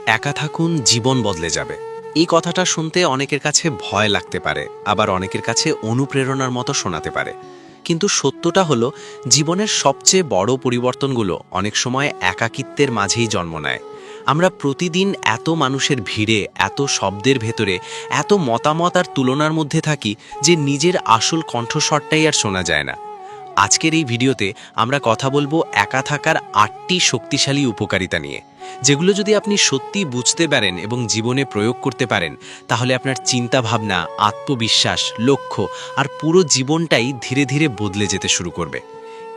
একা থাকুন, জীবন বদলে যাবে। এই কথাটা শুনতে অনেকের কাছে ভয় লাগতে পারে, আবার অনেকের কাছে অনুপ্রেরণার মতো শোনাতে পারে। কিন্তু সত্যটা হলো, জীবনের সবচেয়ে বড় পরিবর্তনগুলো অনেক সময় একাকিত্বের মাঝেই জন্ম নেয়। আমরা প্রতিদিন এত মানুষের ভিড়ে, এত শব্দের ভেতরে, এত মতামত আর তুলনার মধ্যে থাকি যে নিজের আসল কণ্ঠস্বরটাই আর শোনা যায় না। আজকের এই ভিডিওতে আমরা কথা বলবো একা থাকার ৮টি শক্তিশালী উপকারিতা নিয়ে, যেগুলো যদি আপনি সত্যি বুঝতে পারেন এবং জীবনে প্রয়োগ করতে পারেন, তাহলে আপনার চিন্তাভাবনা, আত্মবিশ্বাস, লক্ষ্য আর পুরো জীবনটাই ধীরে ধীরে বদলে যেতে শুরু করবে।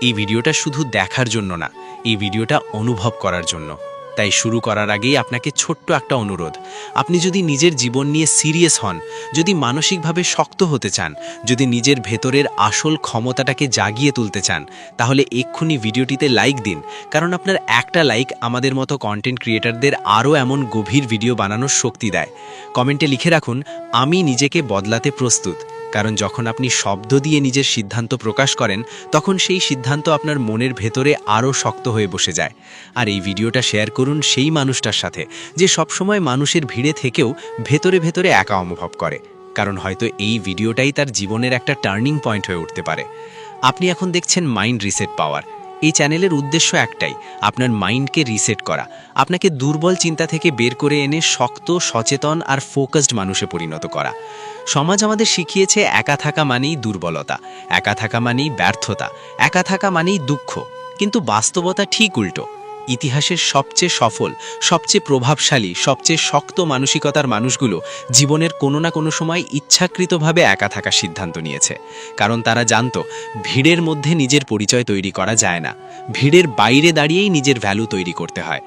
এই ভিডিওটা শুধু দেখার জন্য না, এই ভিডিওটা অনুভব করার জন্য। তাই শুরু করার আগেই আপনাকে ছোট্ট একটা অনুরোধ। আপনি যদি নিজের জীবন নিয়ে সিরিয়াস হন, যদি মানসিকভাবে শক্ত হতে চান, যদি নিজের ভেতরের আসল ক্ষমতাটাকে জাগিয়ে তুলতে চান, তাহলে এক্ষুনি ভিডিওটিতে লাইক দিন। কারণ আপনার একটা লাইক আমাদের মতো কন্টেন্ট ক্রিয়েটারদের আরও এমন গভীর ভিডিও বানানোর শক্তি দেয়। কমেন্টে লিখে রাখুন, আমি নিজেকে বদলাতে প্রস্তুত। কারণ যখন আপনি শব্দ দিয়ে নিজের সিদ্ধান্ত প্রকাশ করেন, তখন সেই সিদ্ধান্ত আপনার মনের ভেতরে আরও শক্ত হয়ে বসে যায়। আর এই ভিডিওটা শেয়ার করুন সেই মানুষটার সাথে যে সবসময় মানুষের ভিড়ে থেকেও ভেতরে ভেতরে একা অনুভব করে। কারণ হয়তো এই ভিডিওটাই তার জীবনের একটা টার্নিং পয়েন্ট হয়ে উঠতে পারে। আপনি এখন দেখছেন মাইন্ড রিসেট পাওয়ার। এই চ্যানেলের উদ্দেশ্য একটাই, আপনার মাইন্ডকে রিসেট করা, আপনাকে দুর্বল চিন্তা থেকে বের করে এনে শক্ত, সচেতন আর ফোকাসড মানুষে পরিণত করা। সমাজ আমাদের শিখিয়েছে একা থাকা মানেই দুর্বলতা, একা থাকা মানেই ব্যর্থতা, একা থাকা মানেই দুঃখ। কিন্তু বাস্তবতা ঠিক উল্টো। ইতিহাসের সবচেয়ে সফল, সবচেয়ে প্রভাবশালী, সবচেয়ে শক্ত মানসিকতার মানুষগুলো জীবনের কোনো না কোনো সময় ইচ্ছাকৃতভাবে একা থাকার সিদ্ধান্ত নিয়েছে। কারণ তারা জানতো, ভিড়ের মধ্যে নিজের পরিচয় তৈরি করা যায় না, ভিড়ের বাইরে দাঁড়িয়েই নিজের ভ্যালু তৈরি করতে হয়।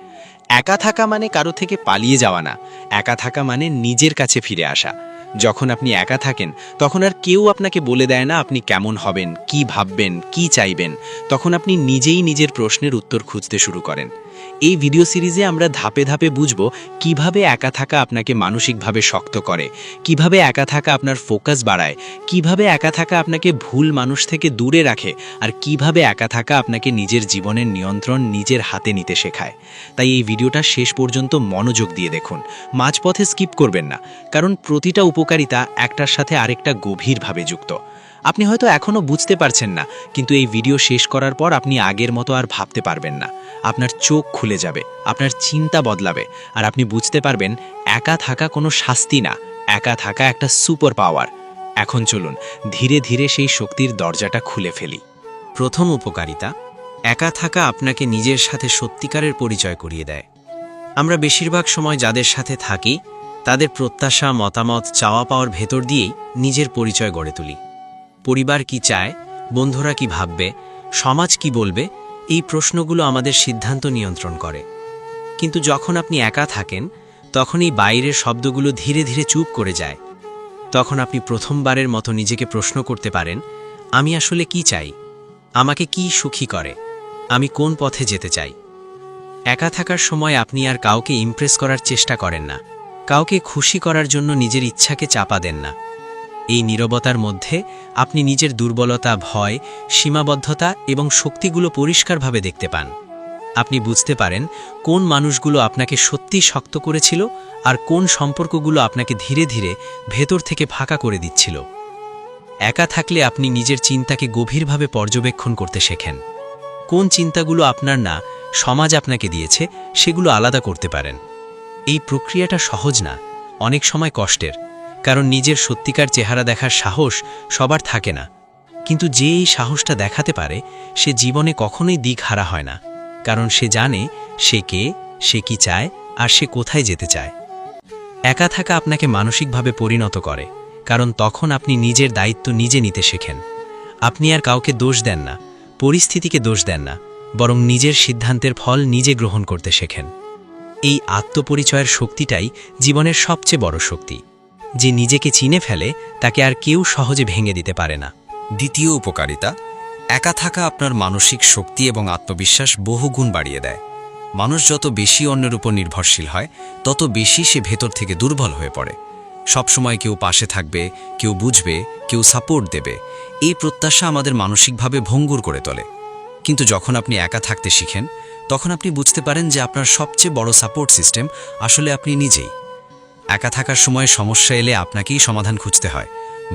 একা থাকা মানে কারো থেকে পালিয়ে যাওয়া না, একা থাকা মানে নিজের কাছে ফিরে আসা। যখন আপনি একা থাকেন, তখন আর কেউ আপনাকে বলে দেয় না আপনি কেমন হবেন, কি ভাববেন, কি চাইবেন। তখন আপনি নিজেই নিজের প্রশ্নের উত্তর খুঁজতে শুরু করেন। এই ভিডিও সিরিজে আমরা ধাপে ধাপে বুঝব কিভাবে একা থাকা আপনাকে মানসিকভাবে শক্ত করে, কিভাবে একা থাকা আপনার ফোকাস বাড়ায়, কিভাবে একা থাকা আপনাকে ভুল মানুষ থেকে দূরে রাখে, আর কিভাবে একা থাকা আপনাকে নিজের জীবনের নিয়ন্ত্রণ নিজের হাতে নিতে শেখায়। তাই এই ভিডিওটা শেষ পর্যন্ত মনোযোগ দিয়ে দেখুন, মাঝপথে স্কিপ করবেন না। কারণ প্রতিটা উপকারিতা একটার সাথে আরেকটা গভীরভাবে যুক্ত। আপনি হয়তো এখনও বুঝতে পারছেন না, কিন্তু এই ভিডিও শেষ করার পর আপনি আগের মতো আর ভাবতে পারবেন না। আপনার চোখ খুলে যাবে, আপনার চিন্তা বদলাবে, আর আপনি বুঝতে পারবেন একা থাকা কোনো শাস্তি না, একা থাকা একটা সুপার পাওয়ার। এখন চলুন ধীরে ধীরে সেই শক্তির দরজাটা খুলে ফেলি। প্রথম উপকারিতা, একা থাকা আপনাকে নিজের সাথে সত্যিকারের পরিচয় করিয়ে দেয়। আমরা বেশিরভাগ সময় যাদের সাথে থাকি, তাদের প্রত্যাশা, মতামত, চাওয়া পাওয়ার ভেতর দিয়েই নিজের পরিচয় গড়ে তুলি। পরিবার কি চায়, বন্ধুরা কি ভাববে, সমাজ কি বলবে, এই প্রশ্নগুলো আমাদের সিদ্ধান্ত নিয়ন্ত্রণ করে। কিন্তু যখন আপনি একা থাকেন, তখন এই বাইরের শব্দগুলো ধীরে ধীরে চুপ করে যায়। তখন আপনি প্রথমবারের মতো নিজেকে প্রশ্ন করতে পারেন, আমি আসলে কি চাই, আমাকে কি সুখী করে, আমি কোন পথে যেতে চাই। একা থাকার সময় আপনি আর কাউকে ইমপ্রেস করার চেষ্টা করেন না, কাউকে খুশি করার জন্য নিজের ইচ্ছাকে চাপা দেন না। এই নীরবতার মধ্যে আপনি নিজের দুর্বলতা, ভয়, সীমাবদ্ধতা এবং শক্তিগুলো পরিষ্কারভাবে দেখতে পান। আপনি বুঝতে পারেন কোন মানুষগুলো আপনাকে সত্যি শক্ত করেছিল আর কোন সম্পর্কগুলো আপনাকে ধীরে ধীরে ভেতর থেকে ফাঁকা করে দিচ্ছিল। একা থাকলে আপনি নিজের চিন্তাকে গভীরভাবে পর্যবেক্ষণ করতে শেখেন। কোন চিন্তাগুলো আপনার না, সমাজ আপনাকে দিয়েছে, সেগুলো আলাদা করতে পারেন। এই প্রক্রিয়াটা সহজ না, অনেক সময় কষ্টের। কারণ নিজের সত্যিকার চেহারা দেখার সাহস সবার থাকে না। কিন্তু যে এই সাহসটা দেখাতে পারে, সে জীবনে কখনোই দিক হারা হয় না। কারণ সে জানে সে কে, সে কি চায়, আর সে কোথায় যেতে চায়। একা থাকা আপনাকে মানসিকভাবে পরিণত করে, কারণ তখন আপনি নিজের দায়িত্ব নিজে নিতে শেখেন। আপনি আর কাউকে দোষ দেন না, পরিস্থিতিকে দোষ দেন না, বরং নিজের সিদ্ধান্তের ফল নিজে গ্রহণ করতে শেখেন। এই আত্মপরিচয়ের শক্তিটাই জীবনের সবচেয়ে বড় শক্তি। যে নিজেকে চিনে ফেলে, তাকে আর কেউ সহজে ভেঙে দিতে পারে না। দ্বিতীয় উপকারিতা, একা থাকা আপনার মানসিক শক্তি এবং আত্মবিশ্বাস বহুগুণ বাড়িয়ে দেয়। মানুষ যত বেশি অন্যের উপর নির্ভরশীল হয়, তত বেশি সে ভেতর থেকে দুর্বল হয়ে পড়ে। সবসময় কেউ পাশে থাকবে, কেউ বুঝবে, কেউ সাপোর্ট দেবে, এই প্রত্যাশা আমাদের মানসিকভাবে ভঙ্গুর করে তোলে। কিন্তু যখন আপনি একা থাকতে শিখেন, তখন আপনি বুঝতে পারেন যে আপনার সবচেয়ে বড় সাপোর্ট সিস্টেম আসলে আপনি নিজেই। একা থাকার সময় সমস্যা এলে আপনাকেই সমাধান খুঁজতে হয়,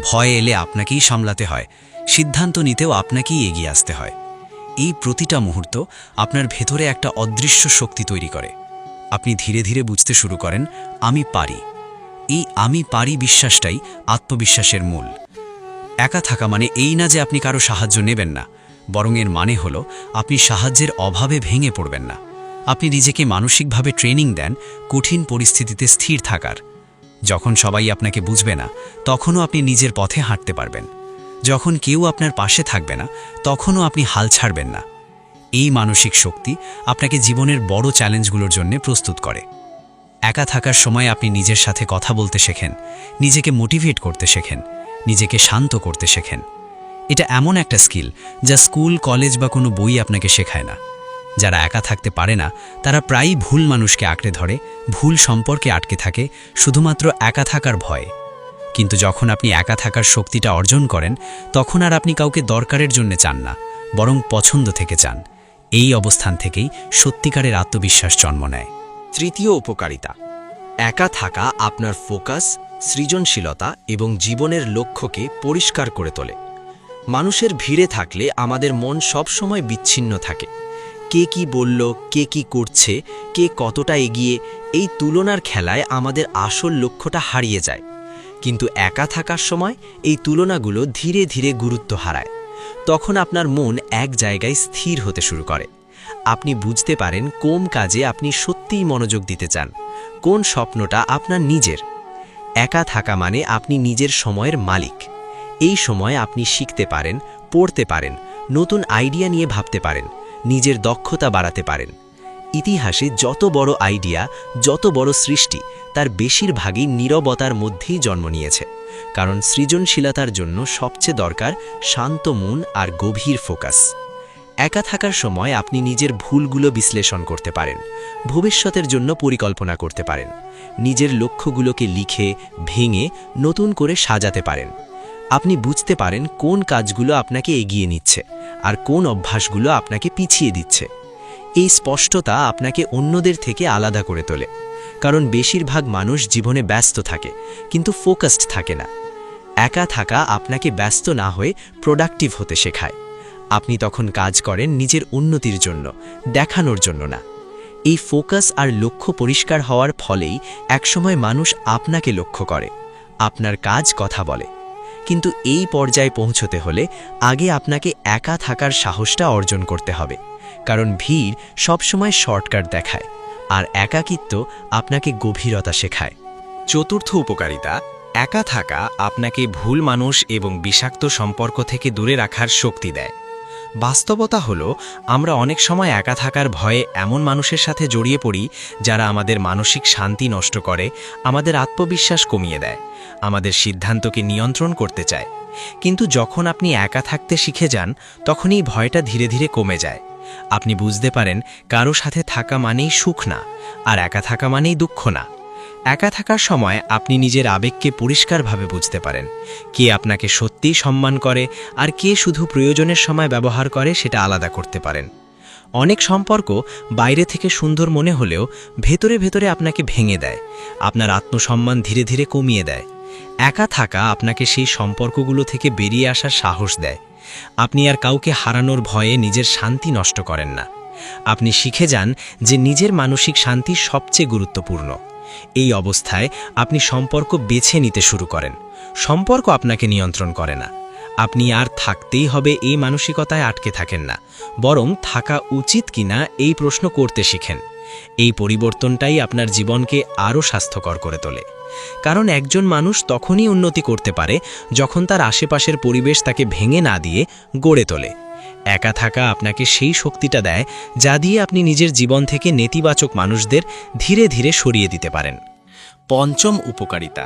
ভয় এলে আপনাকেই সামলাতে হয়, সিদ্ধান্ত নিতেও আপনাকেই এগিয়ে আসতে হয়। এই প্রতিটা মুহূর্ত আপনার ভেতরে একটা অদৃশ্য শক্তি তৈরি করে। আপনি ধীরে ধীরে বুঝতে শুরু করেন, আমি পারি। এই আমি পারি বিশ্বাসটাই আত্মবিশ্বাসের মূল। একা থাকা মানে এই না যে আপনি কারো সাহায্য নেবেন না, বরং এর মানে হলো আপনি সাহায্যের অভাবে ভেঙে পড়বেন না। আপনি নিজেকে মানসিকভাবে ট্রেনিং দেন কঠিন পরিস্থিতিতে স্থির থাকার। যখন সবাই আপনাকে বুঝবে না, তখনও আপনি নিজের পথে হাঁটতে পারবেন। যখন কেউ আপনার পাশে থাকবে না, তখনও আপনি হাল ছাড়বেন না। এই মানসিক শক্তি আপনাকে জীবনের বড় চ্যালেঞ্জগুলোর জন্য প্রস্তুত করে। একা থাকার সময় আপনি নিজের সাথে কথা বলতে শেখেন, নিজেকে মোটিভেট করতে শেখেন, নিজেকে শান্ত করতে শেখেন। এটা এমন একটা স্কিল যা স্কুল, কলেজ বা কোনো বই আপনাকে শেখায় না। যারা একা থাকতে পারে না তারা প্রায়ই ভুল মানুষকে আঁকড়ে ধরে, ভুল সম্পর্কে আটকে থাকে শুধুমাত্র একা থাকার ভয়ে। কিন্তু যখন আপনি একা থাকার শক্তিটা অর্জন করেন, তখন আর আপনি কাউকে দরকারের জন্য চান না, বরং পছন্দ থেকে চান। এই অবস্থান থেকেই সত্যিকারের আত্মবিশ্বাস জন্ম নেয়। তৃতীয় উপকারিতা, একা থাকা আপনার ফোকাস, সৃজনশীলতা এবং জীবনের লক্ষ্যকে পরিষ্কার করে তোলে। মানুষের ভিড়ে থাকলে আমাদের মন সবসময় বিচ্ছিন্ন থাকে। কে কি বলল, কে কি করছে, কে কতটা এগিয়ে, এই তুলনার খেলায় আমাদের আসল লক্ষ্যটা হারিয়ে যায়। কিন্তু একা থাকার সময় এই তুলনাগুলো ধীরে ধীরে গুরুত্ব হারায়। তখন আপনার মন এক জায়গায় স্থির হতে শুরু করে। আপনি বুঝতে পারেন কোন কাজে আপনি সত্যিই মনোযোগ দিতে চান, কোন স্বপ্নটা আপনার নিজের। একা থাকা মানে আপনি নিজের সময়ের মালিক। এই সময় আপনি শিখতে পারেন, পড়তে পারেন, নতুন আইডিয়া নিয়ে ভাবতে পারেন, নিজের দক্ষতা বাড়াতে পারেন। ইতিহাসে যত বড় আইডিয়া, যত বড় সৃষ্টি, তার বেশিরভাগই নীরবতার মধ্যেই জন্ম নিয়েছে। কারণ সৃজনশীলতার জন্য সবচেয়ে দরকার শান্ত মন আর গভীর ফোকাস। একা থাকার সময় আপনি নিজের ভুলগুলো বিশ্লেষণ করতে পারেন, ভবিষ্যতের জন্য পরিকল্পনা করতে পারেন, নিজের লক্ষ্যগুলোকে লিখে ভেঙে নতুন করে সাজাতে পারেন। আপনি বুঝতে পারেন কোন কাজগুলো আপনাকে এগিয়ে নিচ্ছে আর কোন অভ্যাসগুলো আপনাকে পিছিয়ে দিচ্ছে। এই স্পষ্টতা আপনাকে অন্যদের থেকে আলাদা করে তোলে। কারণ বেশিরভাগ মানুষ জীবনে ব্যস্ত থাকে, কিন্তু ফোকাসড থাকে না। একা থাকা আপনাকে ব্যস্ত না হয়ে প্রোডাক্টিভ হতে শেখায়। আপনি তখন কাজ করেন নিজের উন্নতির জন্য, দেখানোর জন্য না। এই ফোকাস আর লক্ষ্য পরিষ্কার হওয়ার ফলেই একসময় মানুষ আপনাকে লক্ষ্য করে, আপনার কাজ কথা বলে। কিন্তু এই পর্যায়ে পৌঁছতে হলে আগে আপনাকে একা থাকার সাহসটা অর্জন করতে হবে। কারণ ভিড় সবসময় শর্টকাট দেখায়, আর একাকিত্ব আপনাকে গভীরতা শেখায়। চতুর্থ উপকারিতা, একা থাকা আপনাকে ভুল মানুষ এবং বিষাক্ত সম্পর্ক থেকে দূরে রাখার শক্তি দেয়। বাস্তবতা হলো, আমরা অনেক সময় একা থাকার ভয়ে এমন মানুষের সাথে জড়িয়ে পড়ি যারা আমাদের মানসিক শান্তি নষ্ট করে, আমাদের আত্মবিশ্বাস কমিয়ে দেয়, আমাদের সিদ্ধান্তকে নিয়ন্ত্রণ করতে চায়। কিন্তু যখন আপনি একা থাকতে শিখে যান, তখন এই ভয়টা ধীরে ধীরে কমে যায়। আপনি বুঝতে পারেন কারো সাথে থাকা মানেই সুখ না, আর একা থাকা মানেই দুঃখ না। একা থাকার সময় আপনি নিজের আবেগকে পরিষ্কারভাবে বুঝতে পারেন। কে আপনাকে সত্যিই সম্মান করে আর কে শুধু প্রয়োজনের সময় ব্যবহার করে সেটা আলাদা করতে পারেন। অনেক সম্পর্ক বাইরে থেকে সুন্দর মনে হলেও ভেতরে ভেতরে আপনাকে ভেঙে দেয়, আপনার আত্মসম্মান ধীরে ধীরে কমিয়ে দেয়। একা থাকা আপনাকে সেই সম্পর্কগুলো থেকে বেরিয়ে আসার সাহস দেয়। আপনি আর কাউকে হারানোর ভয়ে নিজের শান্তি নষ্ট করেন না। আপনি শিখে যান যে নিজের মানসিক শান্তি সবচেয়ে গুরুত্বপূর্ণ। এই অবস্থায় আপনি সম্পর্ক বেছে নিতে শুরু করেন। সম্পর্ক আপনাকে নিয়ন্ত্রণ করে না। আপনি আর থাকতেই হবে এই মানসিকতায় আটকে থাকেন না, বরং থাকা উচিত কিনা এই প্রশ্ন করতে শিখেন। এই পরিবর্তনটাই আপনার জীবনকে আরও স্বাস্থ্যকর করে তোলে। কারণ একজন মানুষ তখনই উন্নতি করতে পারে যখন তার আশেপাশের পরিবেশ তাকে ভেঙে না দিয়ে গড়ে তোলে। একা থাকা আপনাকে সেই শক্তিটা দেয় যা দিয়ে আপনি নিজের জীবন থেকে নেতিবাচক মানুষদের ধীরে ধীরে সরিয়ে দিতে পারেন। পঞ্চম উপকারিতা,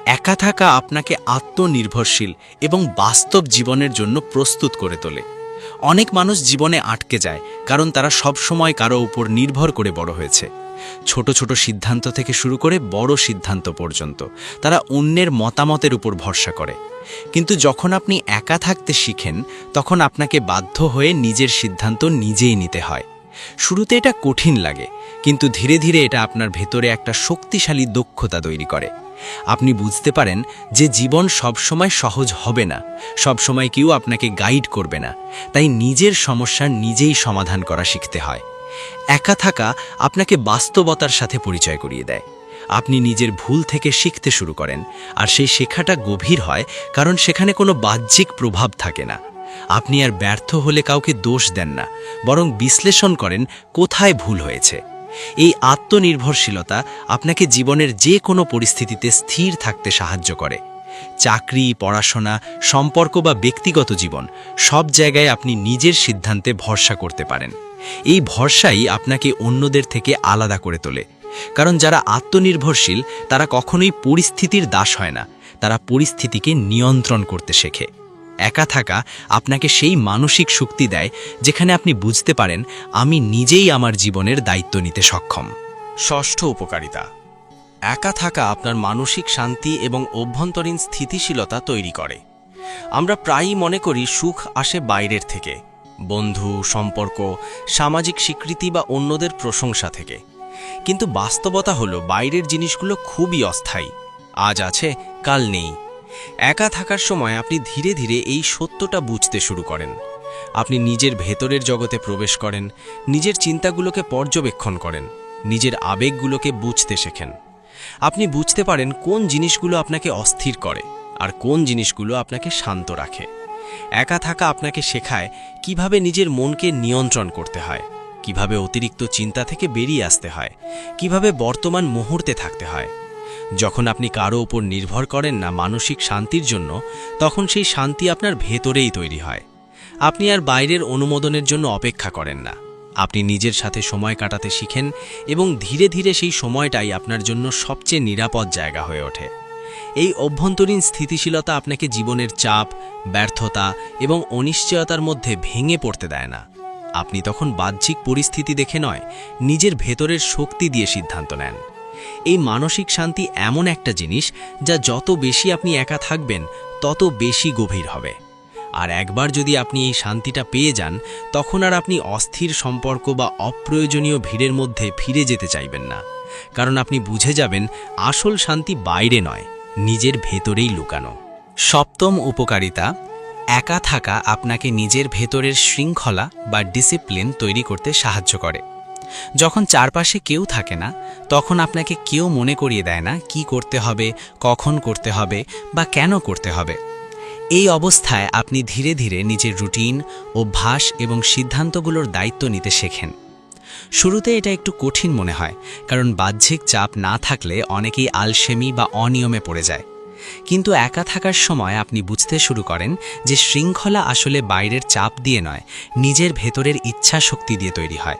একা থাকা আপনাকে আত্মনির্ভরশীল এবং বাস্তব জীবনের জন্য প্রস্তুত করে তোলে। অনেক মানুষ জীবনে আটকে যায় কারণ তারা সব সময় কারো উপর নির্ভর করে বড় হয়েছে। ছোট ছোট সিদ্ধান্ত থেকে শুরু করে বড় সিদ্ধান্ত পর্যন্ত তারা অন্যের মতামতের উপর ভরসা করে। কিন্তু যখন আপনি একা থাকতে শিখেন, তখন আপনাকে বাধ্য হয়ে নিজের সিদ্ধান্ত নিজেই নিতে হয়। শুরুতে এটা কঠিন লাগে, কিন্তু ধীরে ধীরে এটা আপনার ভেতরে একটা শক্তিশালী দক্ষতা তৈরি করে। আপনি বুঝতে পারেন যে জীবন সবসময় সহজ হবে না, সবসময় কেউ আপনাকে গাইড করবে না, তাই নিজের সমস্যার নিজেই সমাধান করা শিখতে হয়। একা থাকা আপনাকে বাস্তবতার সাথে পরিচয় করিয়ে দেয়। আপনি নিজের ভুল থেকে শিখতে শুরু করেন, আর সেই শেখাটা গভীর হয় কারণ সেখানে কোনো বাহ্যিক প্রভাব থাকে না। আপনি আর ব্যর্থ হলে কাউকে দোষ দেন না, বরং বিশ্লেষণ করেন কোথায় ভুল হয়েছে। এই আত্মনির্ভরশীলতা আপনাকে জীবনের যে কোনো পরিস্থিতিতে স্থির থাকতে সাহায্য করে। চাকরি, পড়াশোনা, সম্পর্ক বা ব্যক্তিগত জীবন, সব জায়গায় আপনি নিজের সিদ্ধান্তে ভরসা করতে পারেন। এই ভরসাই আপনাকে অন্যদের থেকে আলাদা করে তোলে, কারণ যারা আত্মনির্ভরশীল তারা কখনোই পরিস্থিতির দাস হয় না, তারা পরিস্থিতিকে নিয়ন্ত্রণ করতে শেখে। একা থাকা আপনাকে সেই মানসিক শক্তি দেয় যেখানে আপনি বুঝতে পারেন আমি নিজেই আমার জীবনের দায়িত্ব নিতে সক্ষম। ষষ্ঠ উপকারিতা, একা থাকা আপনার মানসিক শান্তি এবং অভ্যন্তরীণ স্থিতিশীলতা তৈরি করে। আমরা প্রায়ই মনে করি সুখ আসে বাইরের থেকে, বন্ধু, সম্পর্ক, সামাজিক স্বীকৃতি বা অন্যদের প্রশংসা থেকে। কিন্তু বাস্তবতা হলো বাইরের জিনিসগুলো খুবই অস্থায়ী, আজ আছে কাল নেই। একা থাকার সময় আপনি ধীরে ধীরে এই সত্যটা বুঝতে শুরু করেন। আপনি নিজের ভেতরের জগতে প্রবেশ করেন, নিজের চিন্তাগুলোকে পর্যবেক্ষণ করেন, নিজের আবেগগুলোকে বুঝতে শেখেন। আপনি বুঝতে পারেন কোন জিনিসগুলো আপনাকে অস্থির করে আর কোন জিনিসগুলো আপনাকে শান্ত রাখে। একা থাকা আপনাকে শেখায় কিভাবে নিজের মনকে নিয়ন্ত্রণ করতে হয়, কিভাবে অতিরিক্ত চিন্তা থেকে বেরিয়ে আসতে হয়, কিভাবে বর্তমান মুহূর্তে থাকতে হয়। যখন আপনি কারো ওপর নির্ভর করেন না মানসিক শান্তির জন্য, তখন সেই শান্তি আপনার ভেতরেই তৈরি হয়। আপনি আর বাইরের অনুমোদনের জন্য অপেক্ষা করেন না, আপনি নিজের সাথে সময় কাটাতে শিখেন এবং ধীরে ধীরে সেই সময়টাই আপনার জন্য সবচেয়ে নিরাপদ জায়গা হয়ে ওঠে। এই অভ্যন্তরীণ স্থিতিশীলতা আপনাকে জীবনের চাপ, ব্যর্থতা এবং অনিশ্চয়তার মধ্যে ভেঙে পড়তে দেয় না। আপনি তখন বাহ্যিক পরিস্থিতি দেখে নয়, নিজের ভেতরের শক্তি দিয়ে সিদ্ধান্ত নেন। এই মানসিক শান্তি এমন একটা জিনিস যা যত বেশি আপনি একা থাকবেন তত বেশি গভীর হবে। আর একবার যদি আপনি এই শান্তিটা পেয়ে যান, তখন আর আপনি অস্থির সম্পর্ক বা অপ্রয়োজনীয় ভিড়ের মধ্যে ফিরে যেতে চাইবেন না, কারণ আপনি বুঝে যাবেন আসল শান্তি বাইরে নয়, নিজের ভেতরেই লুকানো। সপ্তম উপকারিতা, একা থাকা আপনাকে নিজের ভেতরের শৃঙ্খলা বা ডিসিপ্লিন তৈরি করতে সাহায্য করে। যখন চারপাশে কেউ থাকে না, তখন আপনাকে কেউ মনে করিয়ে দেয় না কি করতে হবে, কখন করতে হবে বা কেন করতে হবে। এই অবস্থায় আপনি ধীরে ধীরে নিজের রুটিন, অভ্যাস এবং সিদ্ধান্তগুলোর দায়িত্ব নিতে শেখেন। শুরুতে এটা একটু কঠিন মনে হয়, কারণ বাহ্যিক চাপ না থাকলে অনেকেই আলসেমি বা অনিয়মে পড়ে যায়। কিন্তু একা থাকার সময় আপনি বুঝতে শুরু করেন যে শৃঙ্খলা আসলে বাইরের চাপ দিয়ে নয়, নিজের ভেতরের ইচ্ছা শক্তি দিয়ে তৈরি হয়।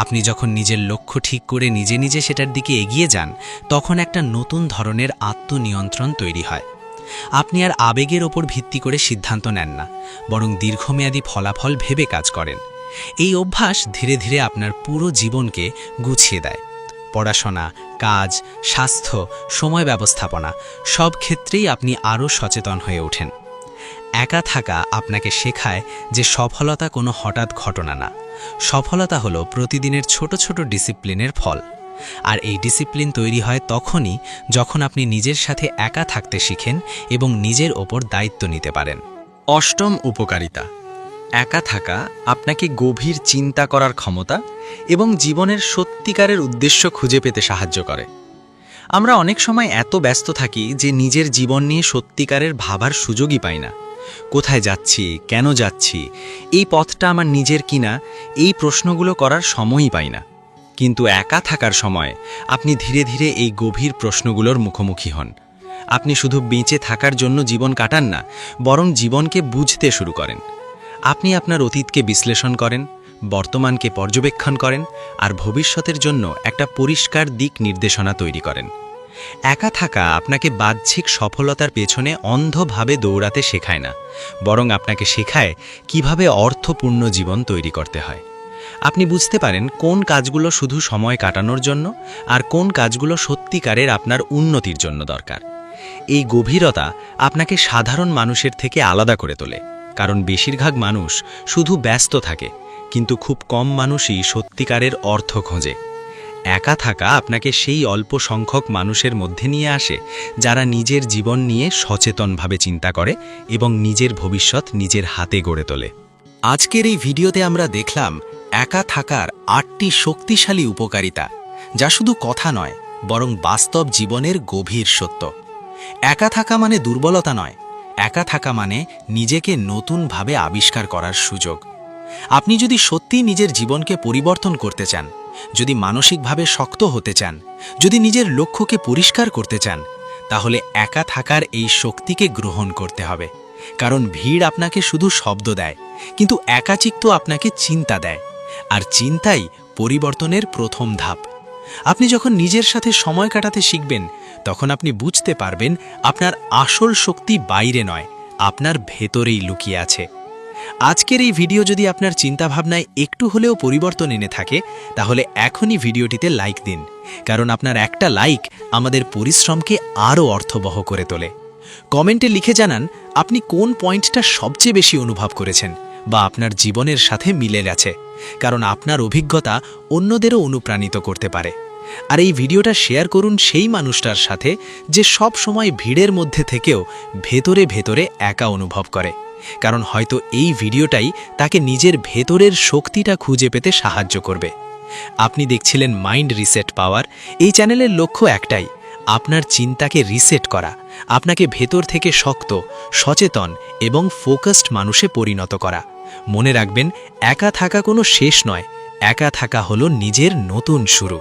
আপনি যখন নিজের লক্ষ্য ঠিক করে নিজে নিজে সেটার দিকে এগিয়ে যান, তখন একটা নতুন ধরনের আত্মনিয়ন্ত্রণ তৈরি হয়। আপনি আর আবেগের ওপর ভিত্তি করে সিদ্ধান্ত নেন না, বরং দীর্ঘমেয়াদী ফলাফল ভেবে কাজ করেন। এই অভ্যাস ধীরে ধীরে আপনার পুরো জীবনকে গুছিয়ে দেয়। পড়াশোনা, কাজ, স্বাস্থ্য, সময় ব্যবস্থাপনা সব ক্ষেত্রেই আপনি আরও সচেতন হয়ে ওঠেন। একা থাকা আপনাকে শেখায় যে সফলতা কোনো হঠাৎ ঘটনা না, সফলতা হলো প্রতিদিনের ছোট ছোট ডিসিপ্লিনের ফল। আর এই ডিসিপ্লিন তৈরি হয় তখনই যখন আপনি নিজের সাথে একা থাকতে শিখেন এবং নিজের ওপর দায়িত্ব নিতে পারেন। অষ্টম উপকারিতা, একা থাকা আপনাকে গভীর চিন্তা করার ক্ষমতা এবং জীবনের সত্যিকারের উদ্দেশ্য খুঁজে পেতে সাহায্য করে। আমরা অনেক সময় এত ব্যস্ত থাকি যে নিজের জীবন নিয়ে সত্যিকারের ভাবার সুযোগই পাই না। কোথায় যাচ্ছি, কেন যাচ্ছি, এই পথটা আমার নিজের কিনা, এই প্রশ্নগুলো করার সময়ই পাই না। কিন্তু একা থাকার সময় আপনি ধীরে ধীরে এই গভীর প্রশ্নগুলোর মুখোমুখি হন। আপনি শুধু বেঁচে থাকার জন্য জীবন কাটান না, বরং জীবনকে বুঝতে শুরু করেন। আপনি আপনার অতীতকে বিশ্লেষণ করেন, বর্তমানকে পর্যবেক্ষণ করেন আর ভবিষ্যতের জন্য একটা পরিষ্কার দিক নির্দেশনা তৈরি করেন। একা থাকা আপনাকে বাহ্যিক সফলতার পেছনে অন্ধভাবে দৌড়াতে শেখায় না, বরং আপনাকে শেখায় কিভাবে অর্থপূর্ণ জীবন তৈরি করতে হয়। আপনি বুঝতে পারেন কোন কাজগুলো শুধু সময় কাটানোর জন্য আর কোন কাজগুলো সত্যিকারের আপনার উন্নতির জন্য দরকার। এই গভীরতা আপনাকে সাধারণ মানুষের থেকে আলাদা করে তোলে, কারণ বেশিরভাগ মানুষ শুধু ব্যস্ত থাকে কিন্তু খুব কম মানুষই সত্যিকারের অর্থ খোঁজে। একা থাকা আপনাকে সেই অল্প সংখ্যক মানুষের মধ্যে নিয়ে আসে যারা নিজের জীবন নিয়ে সচেতনভাবে চিন্তা করে এবং নিজের ভবিষ্যৎ নিজের হাতে গড়ে তোলে। আজকের এই ভিডিওতে আমরা দেখলাম একা থাকার 8টি শক্তিশালী উপকারিতা, যা শুধু কথা নয় বরং বাস্তব জীবনের গভীর সত্য। একা থাকা মানে দুর্বলতা নয়, একা থাকা মানে নিজেকে নতুনভাবে আবিষ্কার করার সুযোগ। আপনি যদি সত্যিই নিজের জীবনকে পরিবর্তন করতে চান, যদি মানসিকভাবে শক্ত হতে চান, যদি নিজের লক্ষ্যকে পরিষ্কার করতে চান, তাহলে একা থাকার এই শক্তিকে গ্রহণ করতে হবে। কারণ ভিড় আপনাকে শুধু শব্দ দেয়, কিন্তু একাচিত্ত আপনাকে চিন্তা দেয়, আর চিন্তাই পরিবর্তনের প্রথম ধাপ। আপনি যখন নিজের সাথে সময় কাটাতে শিখবেন, তখন আপনি বুঝতে পারবেন আপনার আসল শক্তি বাইরে নয়, আপনার ভেতরেই লুকিয়ে আছে। আজকের এই ভিডিও যদি আপনার চিন্তাভাবনায় একটু হলেও পরিবর্তন এনে থাকে, তাহলে এখনই ভিডিওটিতে লাইক দিন, কারণ আপনার একটা লাইক আমাদের পরিশ্রমকে আরও অর্থবহ করে তোলে। কমেন্টে লিখে জানান আপনি কোন পয়েন্টটা সবচেয়ে বেশি অনুভব করেছেন বা আপনার জীবনের সাথে মিলে গেছে, কারণ আপনার অভিজ্ঞতা অন্যদেরও অনুপ্রাণিত করতে পারে। আর এই ভিডিওটা শেয়ার করুন সেই মানুষটার সাথে যে সব সময় ভিড়ের মধ্যে থেকেও ভেতরে ভেতরে একা অনুভব করে, কারণ হয়তো এই ভিডিওটাই তাকে নিজের ভেতরের শক্তিটা খুঁজে পেতে সাহায্য করবে। আপনি দেখছিলেন মাইন্ড রিসেট পাওয়ার। এই চ্যানেলের লক্ষ্য একটাই, আপনার চিন্তাকে রিসেট করা, আপনাকে ভেতর থেকে শক্ত, সচেতন এবং ফোকাসড মানুষে পরিণত করা। মনে রাখবেন, একা থাকা কোনো শেষ নয়, একা থাকা হলো নিজের নতুন শুরু।